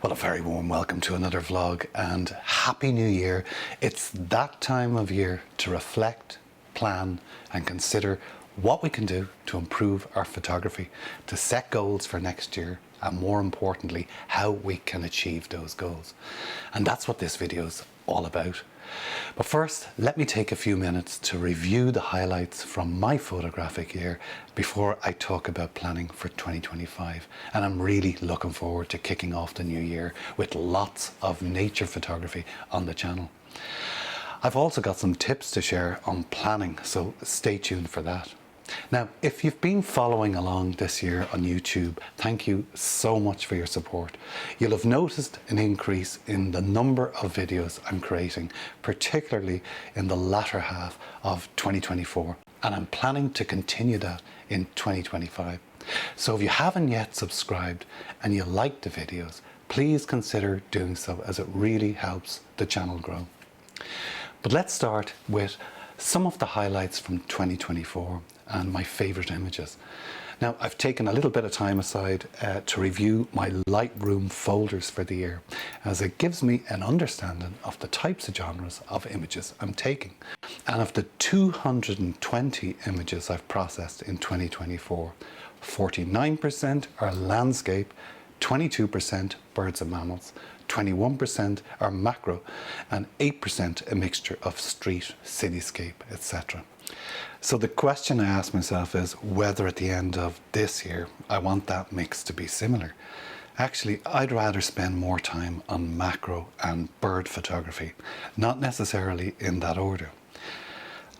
Well, a very warm welcome to another vlog and Happy New Year. It's that time of year to reflect, plan and consider what we can do to improve our photography, to set goals for next year and more importantly, how we can achieve those goals. And that's what this video is all about. But first, let me take a few minutes to review the highlights from my photographic year before I talk about planning for 2025. And I'm really looking forward to kicking off the new year with lots of nature photography on the channel. I've also got some tips to share on planning, so stay tuned for that. Now, if you've been following along this year on YouTube, thank you so much for your support. You'll have noticed an increase in the number of videos I'm creating, particularly in the latter half of 2024, and I'm planning to continue that in 2025. So if you haven't yet subscribed and you like the videos, please consider doing so as it really helps the channel grow. But let's start with some of the highlights from 2024 and my favorite images. Now, I've taken a little bit of time aside to review my Lightroom folders for the year, as it gives me an understanding of the types of genres of images I'm taking. And of the 220 images I've processed in 2024, 49% are landscape, 22% birds and mammals, 21% are macro, and 8% a mixture of street, cityscape, etc. So the question I ask myself is whether at the end of this year I want that mix to be similar. Actually, I'd rather spend more time on macro and bird photography, not necessarily in that order.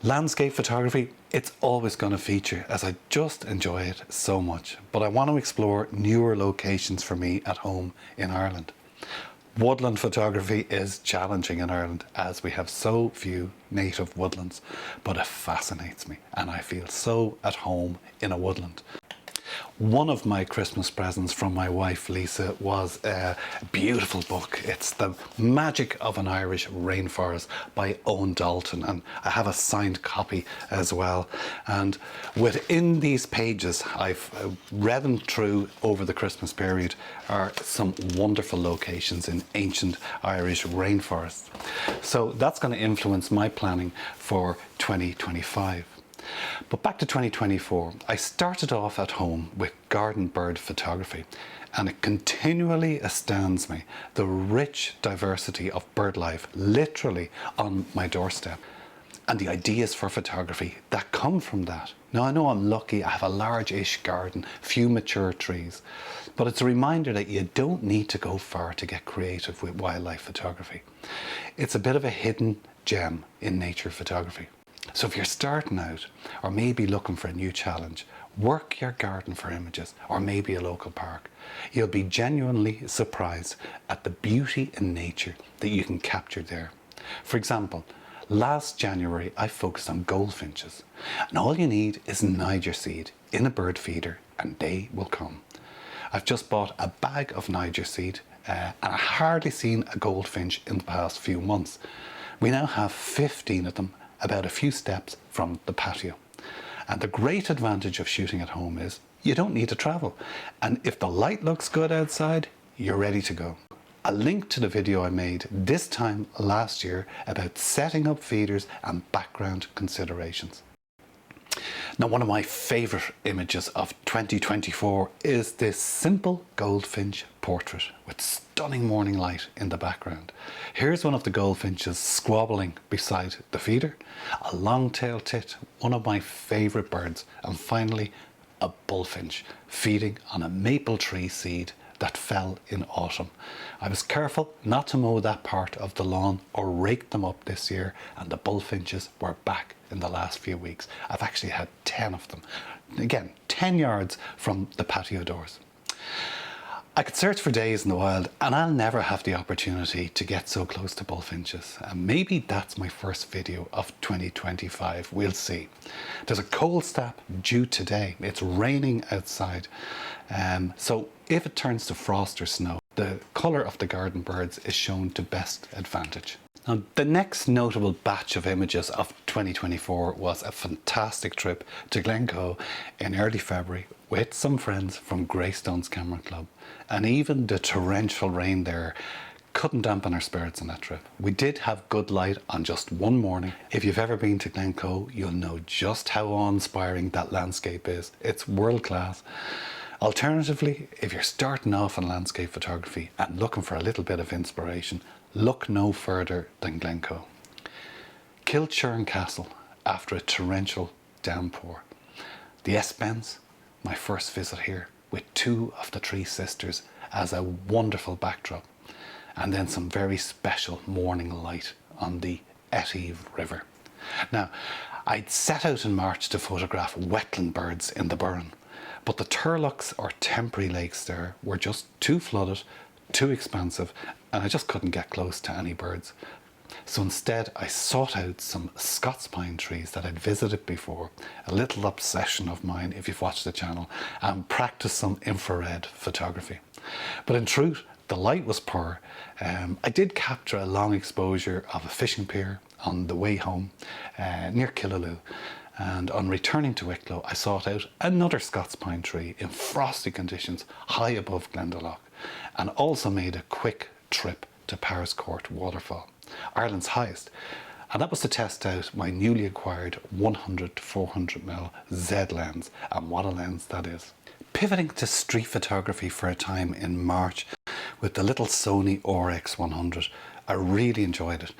Landscape photography, it's always going to feature as I just enjoy it so much, but I want to explore newer locations for me at home in Ireland. Woodland photography is challenging in Ireland as we have so few native woodlands, but it fascinates me and I feel so at home in a woodland. One of my Christmas presents from my wife Lisa was a beautiful book. It's The Magic of an Irish Rainforest by Owen Dalton, and I have a signed copy as well. And within these pages, I've read them through over the Christmas period, are some wonderful locations in ancient Irish rainforests. So that's going to influence my planning for 2025. But back to 2024, I started off at home with garden bird photography, and it continually astounds me the rich diversity of bird life literally on my doorstep, and the ideas for photography that come from that. Now, I know I'm lucky, I have a large-ish garden, few mature trees, but it's a reminder that you don't need to go far to get creative with wildlife photography. It's a bit of a hidden gem in nature photography. So if you're starting out, or maybe looking for a new challenge, work your garden for images, or maybe a local park. You'll be genuinely surprised at the beauty in nature that you can capture there. For example, last January I focused on goldfinches, and all you need is Niger seed in a bird feeder and they will come. I've just bought a bag of Niger seed and I've hardly seen a goldfinch in the past few months. We now have 15 of them about a few steps from the patio. And the great advantage of shooting at home is you don't need to travel. And if the light looks good outside, you're ready to go. A link to the video I made this time last year about setting up feeders and background considerations. Now, one of my favorite images of 2024 is this simple goldfinch portrait with stunning morning light in the background. Here's one of the goldfinches squabbling beside the feeder, a long-tailed tit, one of my favorite birds, and finally a bullfinch feeding on a maple tree seed that fell in autumn. I was careful not to mow that part of the lawn or rake them up this year, and the bullfinches were back in the last few weeks. I've actually had 10 of them. Again, 10 yards from the patio doors. I could search for days in the wild and I'll never have the opportunity to get so close to bullfinches. And maybe that's my first video of 2025, we'll see. There's a cold snap due today. It's raining outside. So if it turns to frost or snow, the colour of the garden birds is shown to best advantage. Now, the next notable batch of images of 2024 was a fantastic trip to Glencoe in early February with some friends from Greystones Camera Club, and even the torrential rain there couldn't dampen our spirits on that trip. We did have good light on just one morning. If you've ever been to Glencoe, you'll know just how awe-inspiring that landscape is. It's world class. Alternatively, if you're starting off in landscape photography and looking for a little bit of inspiration, look no further than Glencoe. Kilchurn Castle after a torrential downpour. The S-Bends, my first visit here, with two of the three sisters as a wonderful backdrop, and then some very special morning light on the Etive River. Now, I'd set out in March to photograph wetland birds in the Burren, but the Turlough or temporary lakes there were just too flooded, too expansive, and I just couldn't get close to any birds. So instead I sought out some Scots pine trees that I'd visited before, a little obsession of mine if you've watched the channel, and practiced some infrared photography. But in truth, the light was poor. I did capture a long exposure of a fishing pier on the way home near Killaloe, and on returning to Wicklow I sought out another Scots pine tree in frosty conditions high above Glendalough, and also made a quick trip to Paris Court Waterfall, Ireland's highest, and that was to test out my newly acquired 100-400mm Z lens, and what a lens that is. Pivoting to street photography for a time in March with the little Sony RX 100, I really enjoyed it.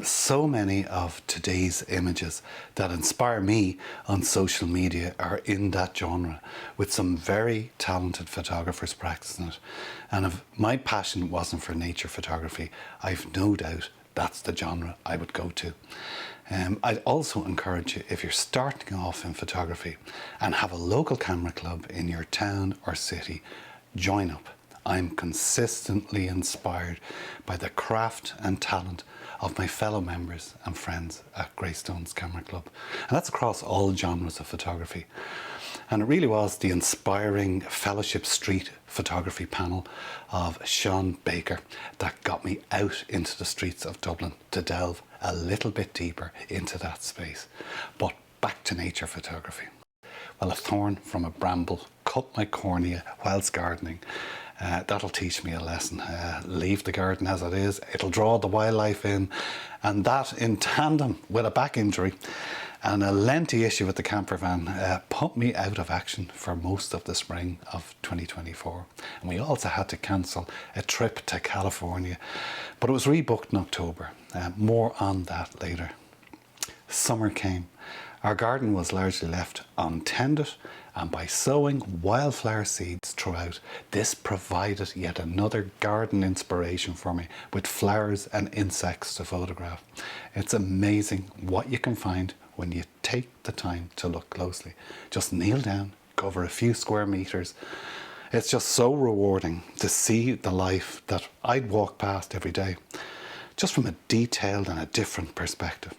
So many of today's images that inspire me on social media are in that genre, with some very talented photographers practicing it. And if my passion wasn't for nature photography, I've no doubt that's the genre I would go to. I'd also encourage you, if you're starting off in photography and have a local camera club in your town or city, join up. I'm consistently inspired by the craft and talent of my fellow members and friends at Greystones Camera Club. And that's across all genres of photography. And it really was the inspiring Fellowship Street photography panel of Sean Baker that got me out into the streets of Dublin to delve a little bit deeper into that space. But back to nature photography. Well, a thorn from a bramble cut my cornea whilst gardening. That'll teach me a lesson. Leave the garden as it is. It'll draw the wildlife in, and that in tandem with a back injury and a lengthy issue with the camper van put me out of action for most of the spring of 2024. And we also had to cancel a trip to California, but it was rebooked in October. More on that later. Summer came. Our garden was largely left untended, and by sowing wildflower seeds throughout, this provided yet another garden inspiration for me, with flowers and insects to photograph. It's amazing what you can find when you take the time to look closely. Just kneel down, cover a few square meters. It's just so rewarding to see the life that I'd walk past every day, just from a detailed and a different perspective.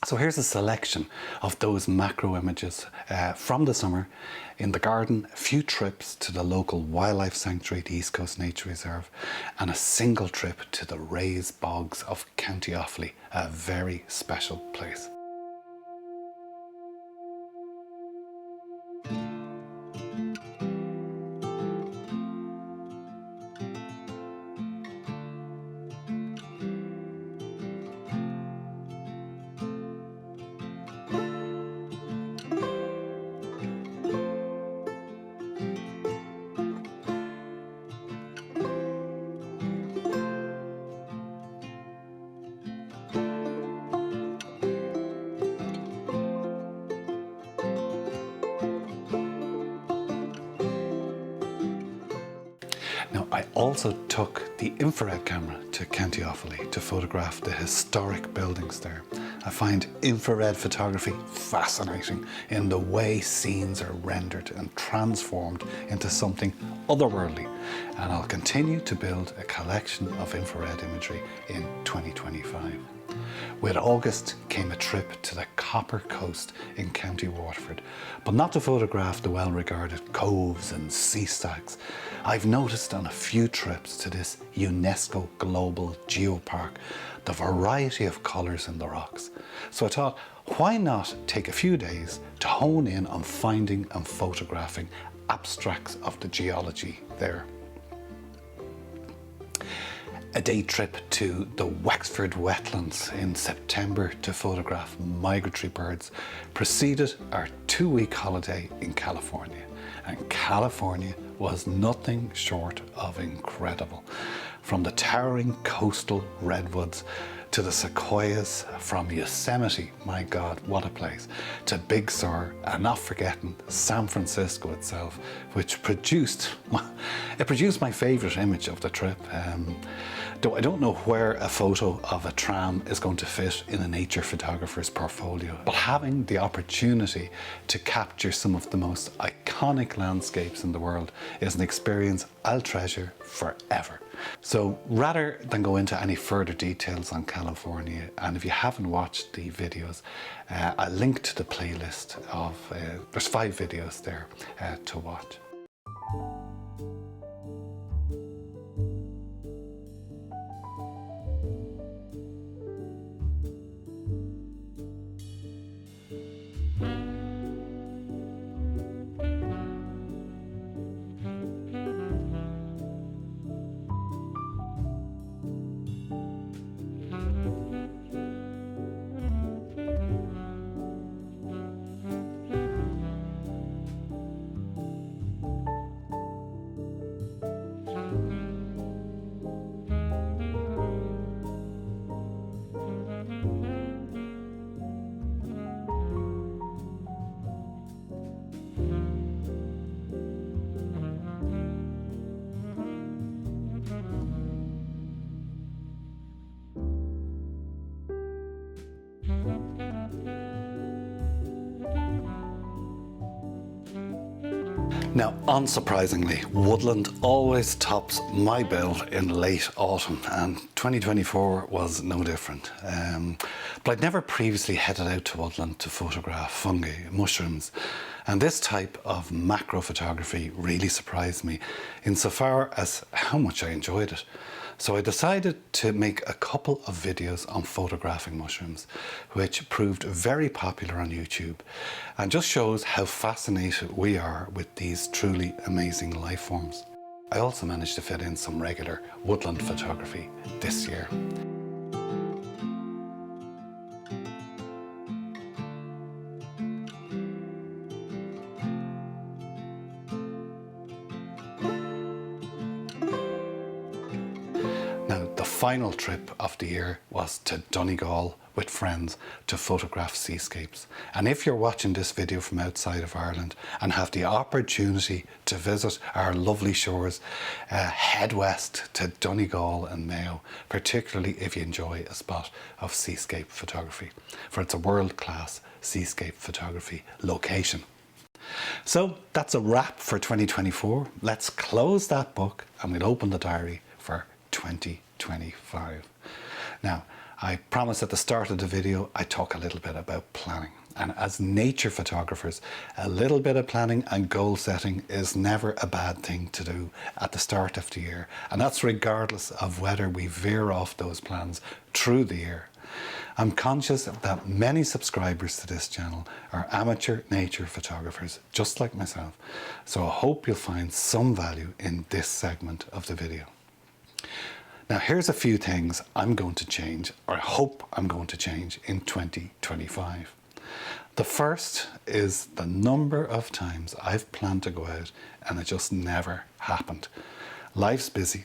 So here's a selection of those macro images from the summer in the garden, a few trips to the local wildlife sanctuary, the East Coast Nature Reserve, and a single trip to the raised bogs of County Offaly, a very special place. Now, I also took the infrared camera to County Offaly to photograph the historic buildings there. I find infrared photography fascinating in the way scenes are rendered and transformed into something otherworldly, and I'll continue to build a collection of infrared imagery in 2025. With August came a trip to the Copper Coast in County Waterford, but not to photograph the well-regarded coves and sea stacks. I've noticed on a few trips to this UNESCO Global Geopark the variety of colours in the rocks. So I thought, why not take a few days to hone in on finding and photographing abstracts of the geology there. A day trip to the Wexford wetlands in September to photograph migratory birds preceded our 2-week holiday in California. And California was nothing short of incredible. From the towering coastal redwoods to the sequoias, from Yosemite, my God, what a place, to Big Sur, and not forgetting San Francisco itself, which produced my favourite image of the trip. Though I don't know where a photo of a tram is going to fit in a nature photographer's portfolio, but having the opportunity to capture some of the most iconic landscapes in the world is an experience I'll treasure forever. So rather than go into any further details on California, and if you haven't watched the videos, I'll link to the playlist of, there's 5 videos there to watch. Now, unsurprisingly, woodland always tops my bill in late autumn, and 2024 was no different. But I'd never previously headed out to woodland to photograph fungi, mushrooms, and this type of macro photography really surprised me insofar as how much I enjoyed it. So I decided to make a couple of videos on photographing mushrooms, which proved very popular on YouTube and just shows how fascinated we are with these truly amazing life forms. I also managed to fit in some regular woodland photography this year. The final trip of the year was to Donegal with friends to photograph seascapes. And if you're watching this video from outside of Ireland and have the opportunity to visit our lovely shores, head west to Donegal and Mayo, particularly if you enjoy a spot of seascape photography, for it's a world-class seascape photography location. So that's a wrap for 2024. Let's close that book and we'll open the diary for 2025. Now, I promised at the start of the video I'd talk a little bit about planning. And as nature photographers, a little bit of planning and goal setting is never a bad thing to do at the start of the year. And that's regardless of whether we veer off those plans through the year. I'm conscious that many subscribers to this channel are amateur nature photographers, just like myself. So I hope you'll find some value in this segment of the video. Now, here's a few things I'm going to change, or I hope I'm going to change in 2025. The first is the number of times I've planned to go out and it just never happened. Life's busy.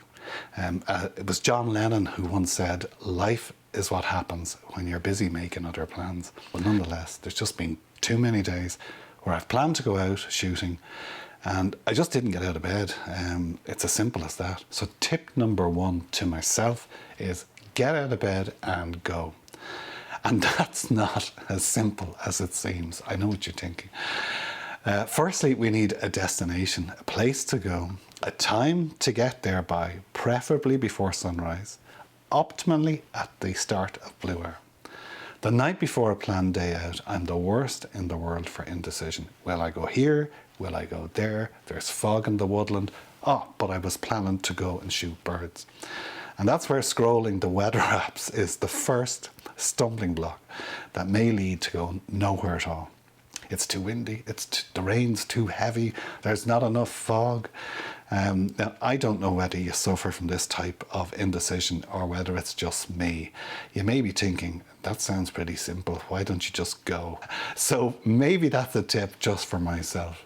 It was John Lennon who once said, life is what happens when you're busy making other plans. But nonetheless, there's just been too many days where I've planned to go out shooting and I just didn't get out of bed. It's as simple as that. So tip number 1 to myself is get out of bed and go. And that's not as simple as it seems. I know what you're thinking. Firstly, we need a destination, a place to go, a time to get there by, preferably before sunrise, optimally at the start of blue hour. The night before a planned day out, I'm the worst in the world for indecision. Will I go here? Will I go there? There's fog in the woodland. Oh, but I was planning to go and shoot birds. And that's where scrolling the weather apps is the first stumbling block that may lead to going nowhere at all. It's too windy, the rain's too heavy, there's not enough fog. Now, I don't know whether you suffer from this type of indecision or whether it's just me. You may be thinking, that sounds pretty simple, why don't you just go? So maybe that's a tip just for myself.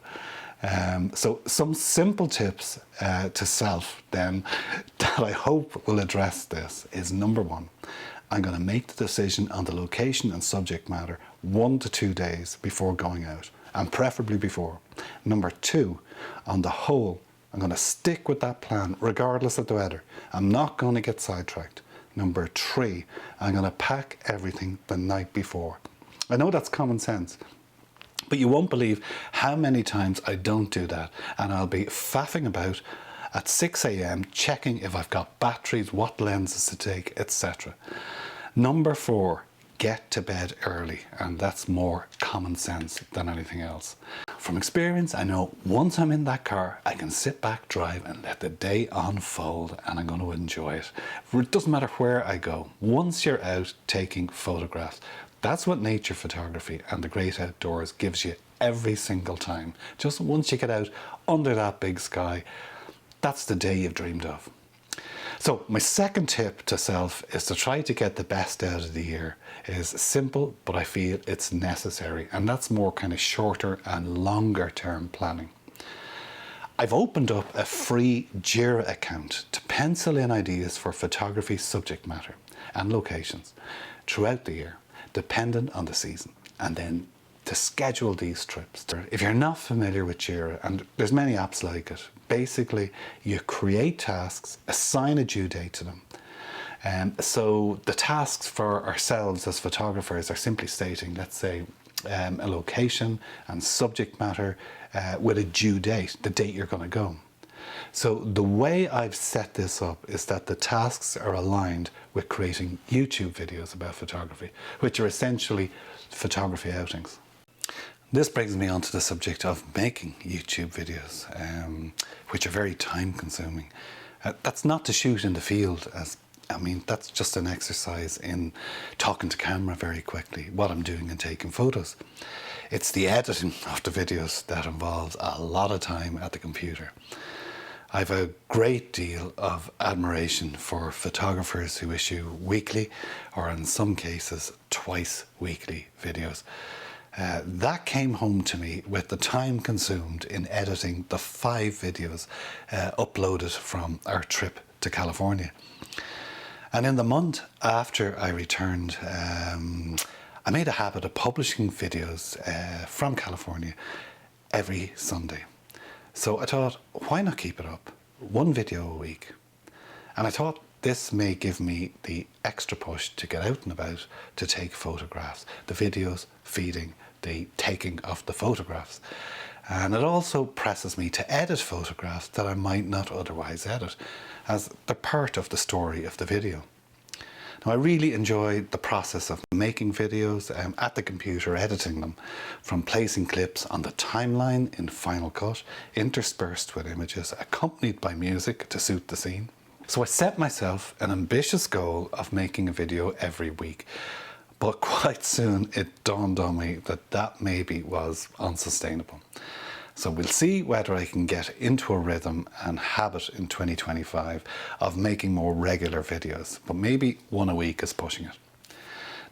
So some simple tips to self then that I hope will address this is: number one, I'm going to make the decision on the location and subject matter 1 to 2 days before going out, and preferably before. Number two, on the whole, I'm going to stick with that plan regardless of the weather. I'm not going to get sidetracked. Number three, I'm going to pack everything the night before. I know that's common sense, but you won't believe how many times I don't do that, and I'll be faffing about at 6 a.m. checking if I've got batteries, what lenses to take, etc. Number four, get to bed early, and that's more common sense than anything else. From experience, I know once I'm in that car, I can sit back, drive, and let the day unfold, and I'm going to enjoy it. It doesn't matter where I go. Once you're out taking photographs, that's what nature photography and the great outdoors gives you every single time. Just once you get out under that big sky, that's the day you've dreamed of. So my second tip to self is to try to get the best out of the year. It is simple, but I feel it's necessary, and that's more kind of shorter and longer term planning. I've opened up a free Jira account to pencil in ideas for photography subject matter and locations throughout the year, dependent on the season, and then to schedule these trips. If you're not familiar with Jira, and there's many apps like it, basically you create tasks, assign a due date to them. So the tasks for ourselves as photographers are simply stating, let's say, a location and subject matter with a due date, the date you're going to go. So the way I've set this up is that the tasks are aligned with creating YouTube videos about photography, which are essentially photography outings. This brings me on to the subject of making YouTube videos, which are very time consuming. That's not to shoot in the field, that's just an exercise in talking to camera very quickly, what I'm doing and taking photos. It's the editing of the videos that involves a lot of time at the computer. I've a great deal of admiration for photographers who issue weekly, or in some cases twice weekly videos. That came home to me with the time consumed in editing the 5 videos uploaded from our trip to California. And in the month after I returned, I made a habit of publishing videos from California every Sunday. So I thought, why not keep it up? 1 video a week. And I thought this may give me the extra push to get out and about to take photographs, the videos feeding the taking of the photographs. And it also presses me to edit photographs that I might not otherwise edit, as they're part of the story of the video. Now, I really enjoy the process of making videos at the computer, editing them, from placing clips on the timeline in Final Cut, interspersed with images, accompanied by music to suit the scene. So I set myself an ambitious goal of making a video every week, but quite soon it dawned on me that that maybe was unsustainable. So we'll see whether I can get into a rhythm and habit in 2025 of making more regular videos, but maybe 1 a week is pushing it.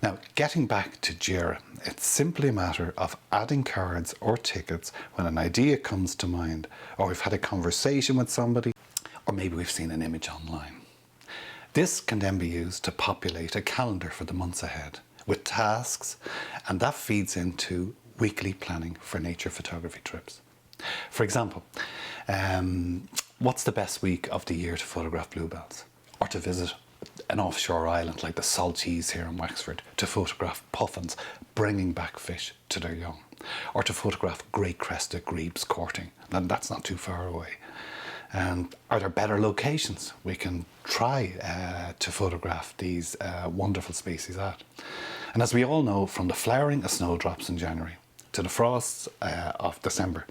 Now, getting back to Jira, it's simply a matter of adding cards or tickets when an idea comes to mind, or we've had a conversation with somebody, or maybe we've seen an image online. This can then be used to populate a calendar for the months ahead with tasks, and that feeds into weekly planning for nature photography trips. For example, what's the best week of the year to photograph bluebells, or to visit an offshore island like the Saltese here in Wexford, to photograph puffins bringing back fish to their young, or to photograph great crested grebes courting, and that's not too far away. And are there better locations we can try to photograph these wonderful species at? And as we all know, from the flowering of snowdrops in January to the frosts of December,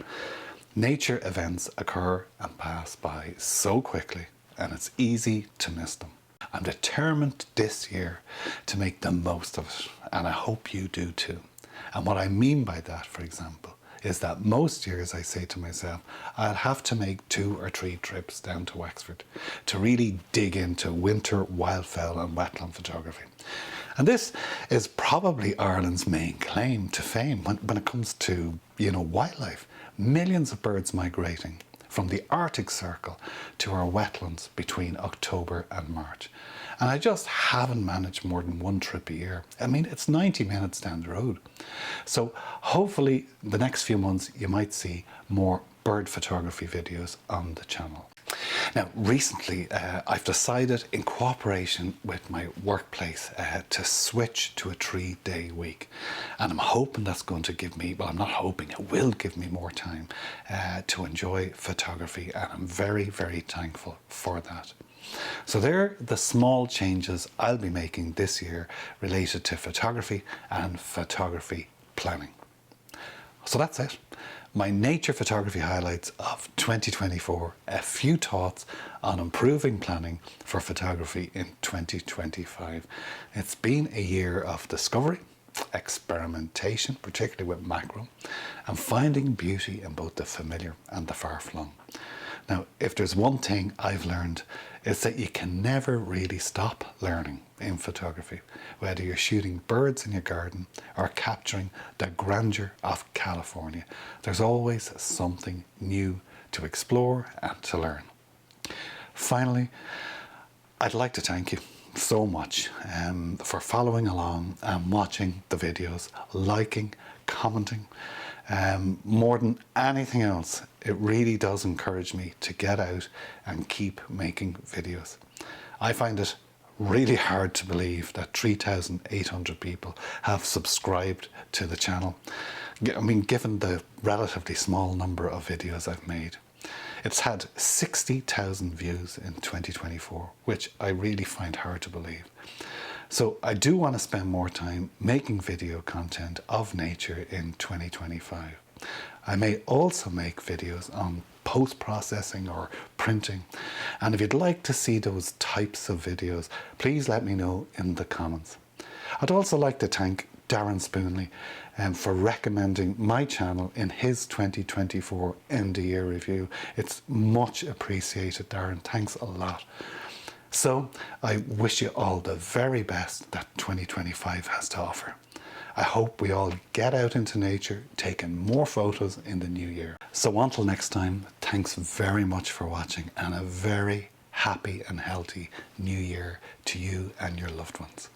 nature events occur and pass by so quickly, and it's easy to miss them. I'm determined this year to make the most of it, and I hope you do too. And what I mean by that, for example, is that most years I say to myself, I'll have to make 2 or 3 trips down to Wexford to really dig into winter wildfowl and wetland photography. And this is probably Ireland's main claim to fame when it comes to, wildlife. Millions of birds migrating from the Arctic Circle to our wetlands between October and March. And I just haven't managed more than 1 trip a year. I mean, it's 90 minutes down the road. So hopefully the next few months you might see more bird photography videos on the channel. Now, recently I've decided, in cooperation with my workplace, to switch to a 3-day week. And I'm hoping that's going to give me, well, I'm not hoping, it will give me more time to enjoy photography. And I'm very, very thankful for that. So there are the small changes I'll be making this year related to photography and photography planning. So that's it. My nature photography highlights of 2024, a few thoughts on improving planning for photography in 2025. It's been a year of discovery, experimentation, particularly with macro, and finding beauty in both the familiar and the far-flung. Now, if there's one thing I've learned, it's that you can never really stop learning in photography, whether you're shooting birds in your garden or capturing the grandeur of California. There's always something new to explore and to learn. Finally, I'd like to thank you so much for following along and watching the videos, liking, commenting. More than anything else, it really does encourage me to get out and keep making videos. I find it really hard to believe that 3,800 people have subscribed to the channel. I mean, given the relatively small number of videos I've made. It's had 60,000 views in 2024, which I really find hard to believe. So I do want to spend more time making video content of nature in 2025. I may also make videos on post-processing or printing. And if you'd like to see those types of videos, please let me know in the comments. I'd also like to thank Darren Spoonley for recommending my channel in his 2024 end of year review. It's much appreciated, Darren. Thanks a lot. So I wish you all the very best that 2025 has to offer. I hope we all get out into nature, taking more photos in the new year. So until next time, thanks very much for watching, and a very happy and healthy new year to you and your loved ones.